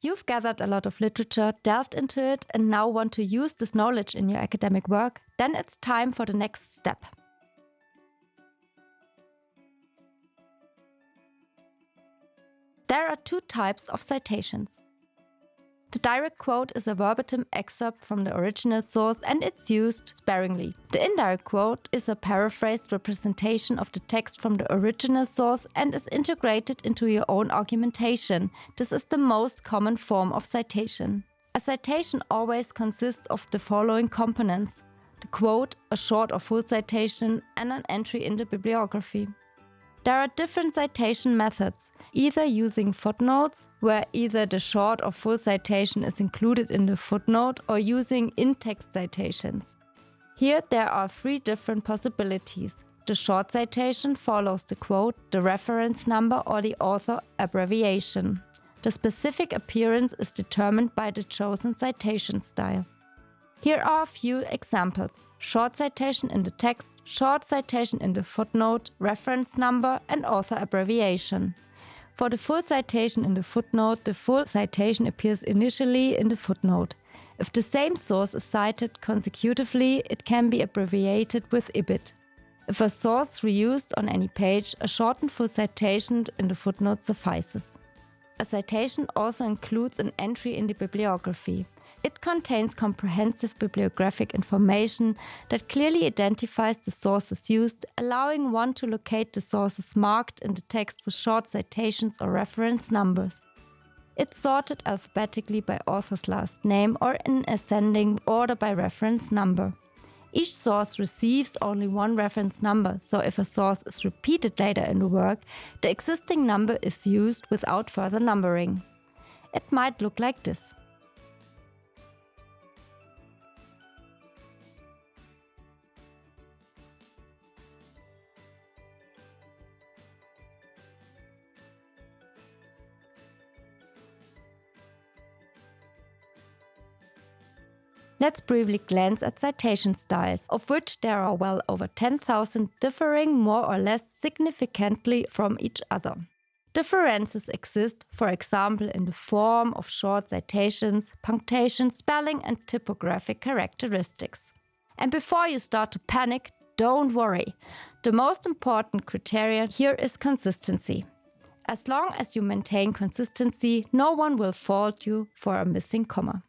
You've gathered a lot of literature, delved into it, and now want to use this knowledge in your academic work? Then it's time for the next step. There are two types of citations. The direct quote is a verbatim excerpt from the original source and it's used sparingly. The indirect quote is a paraphrased representation of the text from the original source and is integrated into your own argumentation. This is the most common form of citation. A citation always consists of the following components: the quote, a short or full citation, and an entry in the bibliography. There are different citation methods, either using footnotes, where either the short or full citation is included in the footnote, or using in-text citations. Here there are three different possibilities. The short citation follows the quote, the reference number, or the author abbreviation. The specific appearance is determined by the chosen citation style. Here are a few examples: short citation in the text, short citation in the footnote, reference number, and author abbreviation. For the full citation in the footnote, the full citation appears initially in the footnote. If the same source is cited consecutively, it can be abbreviated with IBIT. If a source reused on any page, a shortened full citation in the footnote suffices. A citation also includes an entry in the bibliography. It contains comprehensive bibliographic information that clearly identifies the sources used, allowing one to locate the sources marked in the text with short citations or reference numbers. It's sorted alphabetically by author's last name or in ascending order by reference number. Each source receives only one reference number, so if a source is repeated later in the work, the existing number is used without further numbering. It might look like this. Let's briefly glance at citation styles, of which there are well over 10,000, differing more or less significantly from each other. Differences exist, for example, in the form of short citations, punctuation, spelling, and typographic characteristics. And before you start to panic, don't worry. The most important criterion here is consistency. As long as you maintain consistency, no one will fault you for a missing comma.